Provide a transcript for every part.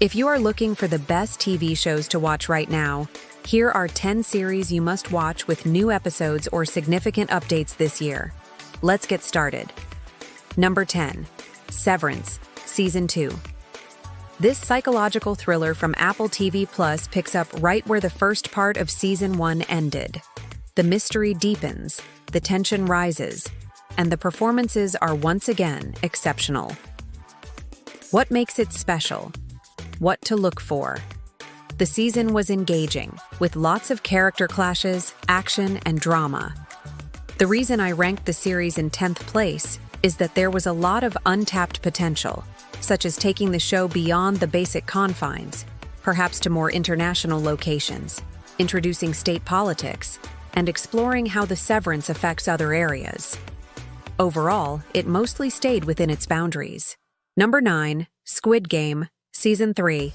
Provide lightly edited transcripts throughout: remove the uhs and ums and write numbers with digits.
If you are looking for the best TV shows to watch right now, here are 10 series you must watch with new episodes or significant updates this year. Let's get started. Number 10. Severance, Season 2. This psychological thriller from Apple TV Plus picks up right where the first part of Season 1 ended. The mystery deepens, the tension rises, and the performances are once again exceptional. What makes it special? What to look for? The season was engaging, with lots of character clashes, action, and drama. The reason I ranked the series in 10th place is that there was a lot of untapped potential, such as taking the show beyond the basic confines, perhaps to more international locations, introducing state politics, and exploring how the severance affects other areas. Overall, it mostly stayed within its boundaries. Number 9. Squid Game, Season 3.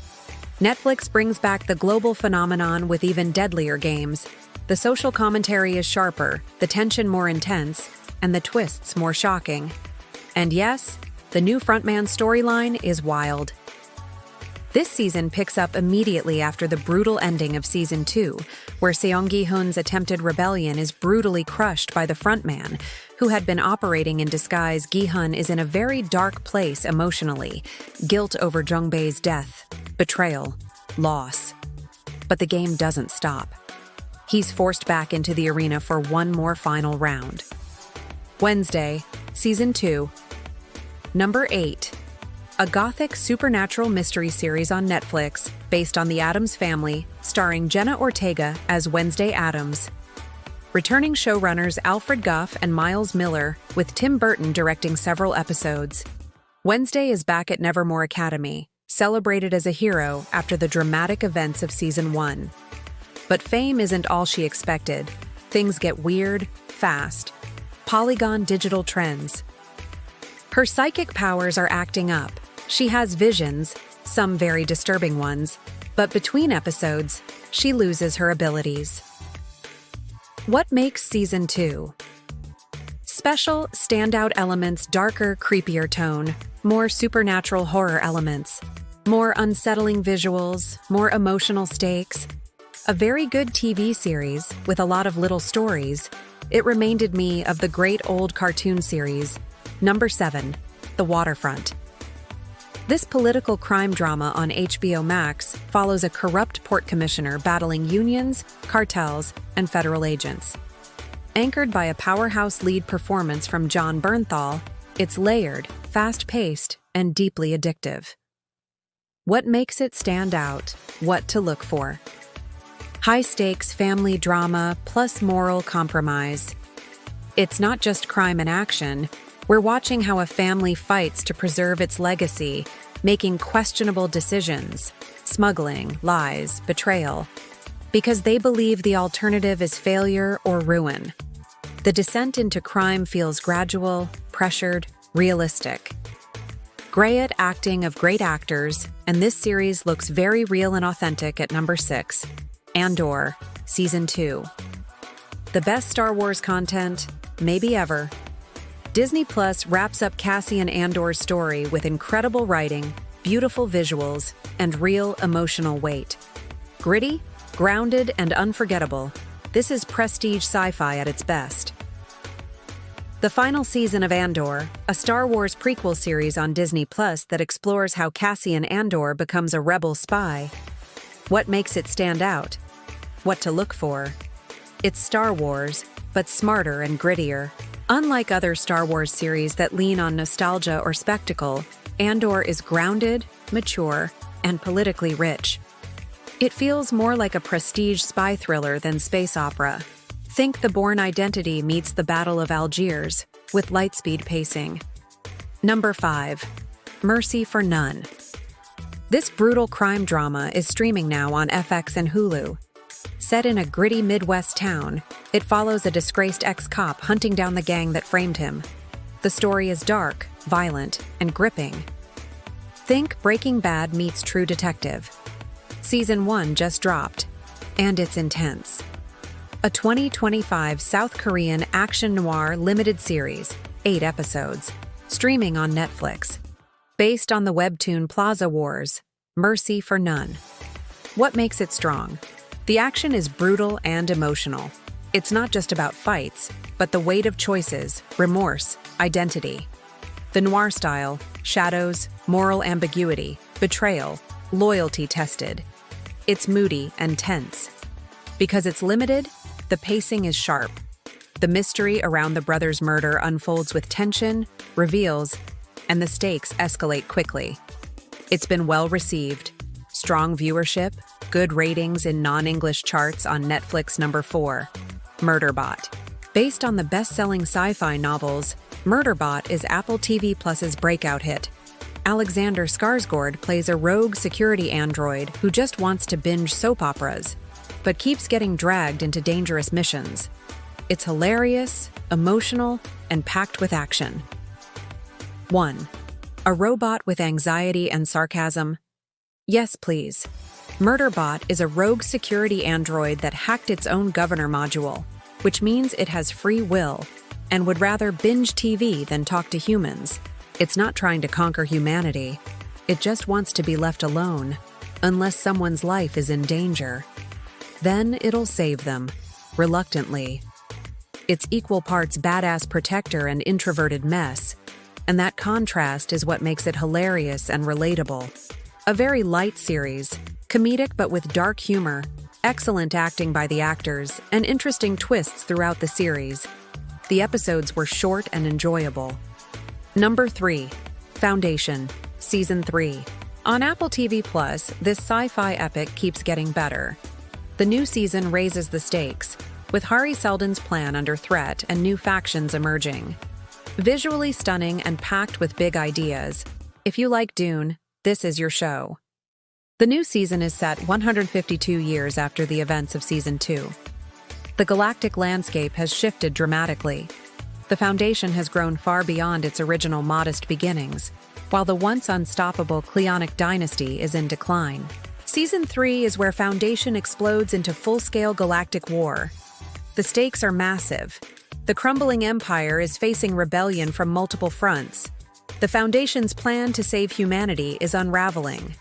Netflix brings back the global phenomenon with even deadlier games. The social commentary is sharper, the tension more intense, and the twists more shocking. And yes, the new frontman storyline is wild. This season picks up immediately after the brutal ending of Season 2, where Seong Gi-hun's attempted rebellion is brutally crushed by the frontman, who had been operating in disguise. Gi-hun is in a very dark place emotionally, guilt over Jung-bae's death, betrayal, loss. But the game doesn't stop. He's forced back into the arena for one more final round. Wednesday, Season 2. Number 8. A gothic supernatural mystery series on Netflix based on the Addams Family, starring Jenna Ortega as Wednesday Addams. Returning showrunners Alfred Gough and Miles Miller, with Tim Burton directing several episodes. Wednesday is back at Nevermore Academy, celebrated as a hero after the dramatic events of Season 1. But fame isn't all she expected. Things get weird, fast. Polygon digital trends. Her psychic powers are acting up. She has visions, some very disturbing ones, but between episodes, she loses her abilities. What makes Season 2? Special, standout elements, darker, creepier tone, more supernatural horror elements, more unsettling visuals, more emotional stakes. A very good TV series with a lot of little stories. It reminded me of the great old cartoon series. Number 7. The Waterfront. This political crime drama on HBO Max follows a corrupt port commissioner battling unions, cartels, and federal agents. Anchored by a powerhouse lead performance from Jon Bernthal, it's layered, fast-paced, and deeply addictive. What makes it stand out? What to look for? High-stakes family drama plus moral compromise. It's not just crime and action. We're watching how a family fights to preserve its legacy, making questionable decisions, smuggling, lies, betrayal, because they believe the alternative is failure or ruin. The descent into crime feels gradual, pressured, realistic. Great acting of great actors, and this series looks very real and authentic at number 6. Andor, Season 2. The best Star Wars content, maybe ever. Disney Plus wraps up Cassian Andor's story with incredible writing, beautiful visuals, and real emotional weight. Gritty, grounded, and unforgettable, this is prestige sci-fi at its best. The final season of Andor, a Star Wars prequel series on Disney Plus that explores how Cassian Andor becomes a rebel spy. What makes it stand out? What to look for? It's Star Wars, but smarter and grittier. Unlike other Star Wars series that lean on nostalgia or spectacle, Andor is grounded, mature, and politically rich. It feels more like a prestige spy thriller than space opera. Think The Bourne Identity meets The Battle of Algiers, with lightspeed pacing. Number 5. Mercy for None. This brutal crime drama is streaming now on FX and Hulu. Set in a gritty Midwest town, it follows a disgraced ex-cop hunting down the gang that framed him. The story is dark, violent, and gripping. Think Breaking Bad meets True Detective. Season 1 just dropped, and it's intense. A 2025 South Korean action noir limited series, 8 episodes, streaming on Netflix. Based on the webtoon Plaza Wars, mercy for none. What makes it strong? The action is brutal and emotional. It's not just about fights, but the weight of choices, remorse, identity. The noir style, shadows, moral ambiguity, betrayal, loyalty tested. It's moody and tense. Because it's limited, the pacing is sharp. The mystery around the brothers' murder unfolds with tension, reveals, and the stakes escalate quickly. It's been well received. Strong viewership, good ratings in non-English charts on Netflix. Number 4, Murderbot. Based on the best-selling sci-fi novels, Murderbot is Apple TV Plus's breakout hit. Alexander Skarsgård plays a rogue security android who just wants to binge soap operas, but keeps getting dragged into dangerous missions. It's hilarious, emotional, and packed with action. 1. A robot with anxiety and sarcasm? Yes, please. Murderbot is a rogue security android that hacked its own governor module, which means it has free will and would rather binge TV than talk to humans. It's not trying to conquer humanity. It just wants to be left alone, unless someone's life is in danger. Then it'll save them, reluctantly. It's equal parts badass protector and introverted mess, and that contrast is what makes it hilarious and relatable. A very light series, comedic but with dark humor, excellent acting by the actors, and interesting twists throughout the series. The episodes were short and enjoyable. Number 3, Foundation, Season 3. On Apple TV Plus, this sci-fi epic keeps getting better. The new season raises the stakes, with Hari Seldon's plan under threat and new factions emerging. Visually stunning and packed with big ideas. If you like Dune, this is your show. The new season is set 152 years after the events of Season 2. The galactic landscape has shifted dramatically. The Foundation has grown far beyond its original modest beginnings, while the once unstoppable Cleonic dynasty is in decline. Season 3 is where Foundation explodes into full-scale galactic war. The stakes are massive. The crumbling empire is facing rebellion from multiple fronts. The Foundation's plan to save humanity is unraveling.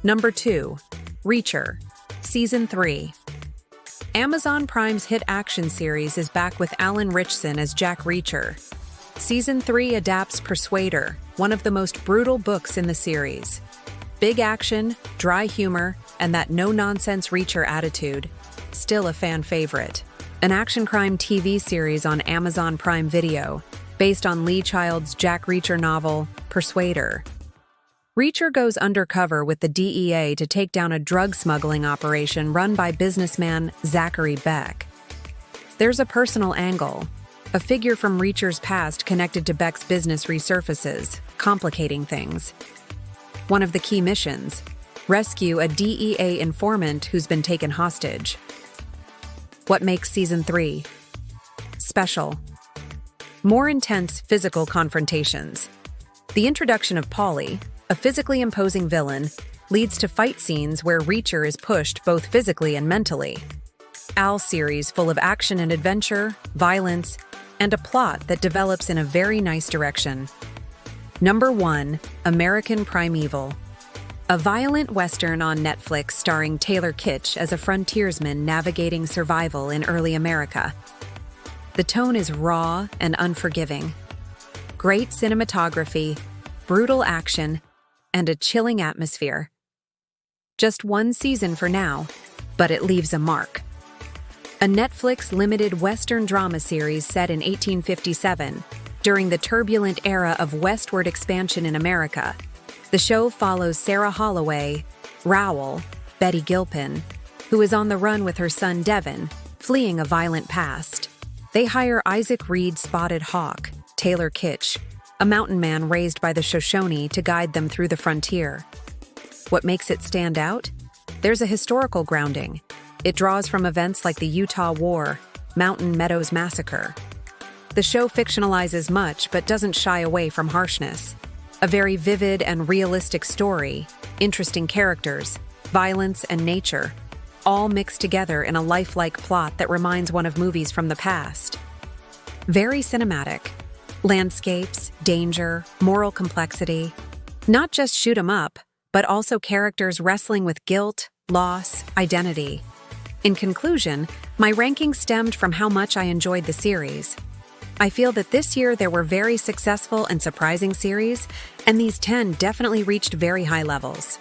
Number 2, Reacher, Season 3. Amazon Prime's hit action series is back with Alan Ritchson as Jack Reacher. Season 3 adapts Persuader, one of the most brutal books in the series. Big action, dry humor, and that no-nonsense Reacher attitude. Still a fan favorite. An action crime TV series on Amazon Prime Video, based on Lee Child's Jack Reacher novel, Persuader. Reacher goes undercover with the DEA to take down a drug smuggling operation run by businessman Zachary Beck. There's a personal angle. A figure from Reacher's past connected to Beck's business resurfaces, complicating things. One of the key missions: rescue a DEA informant who's been taken hostage. What makes Season 3 special? More intense physical confrontations. The introduction of Paulie, a physically imposing villain, leads to fight scenes where Reacher is pushed both physically and mentally. Al series full of action and adventure, violence, and a plot that develops in a very nice direction. Number 1, American Primeval. A violent Western on Netflix starring Taylor Kitsch as a frontiersman navigating survival in early America. The tone is raw and unforgiving. Great cinematography, brutal action, and a chilling atmosphere. Just one season for now, but it leaves a mark. A Netflix limited Western drama series set in 1857, during the turbulent era of westward expansion in America. The show follows Sarah Holloway, Rowell, Betty Gilpin, who is on the run with her son Devin, fleeing a violent past. They hire Isaac Reed Spotted Hawk, Taylor Kitsch, a mountain man raised by the Shoshone, to guide them through the frontier. What makes it stand out? There's a historical grounding. It draws from events like the Utah War, Mountain Meadows Massacre. The show fictionalizes much but doesn't shy away from harshness. A very vivid and realistic story, interesting characters, violence, and nature, all mixed together in a lifelike plot that reminds one of movies from the past. Very cinematic. Landscapes, danger, moral complexity. Not just shoot 'em up, but also characters wrestling with guilt, loss, identity. In conclusion, my ranking stemmed from how much I enjoyed the series. I feel that this year there were very successful and surprising series, and these 10 definitely reached very high levels.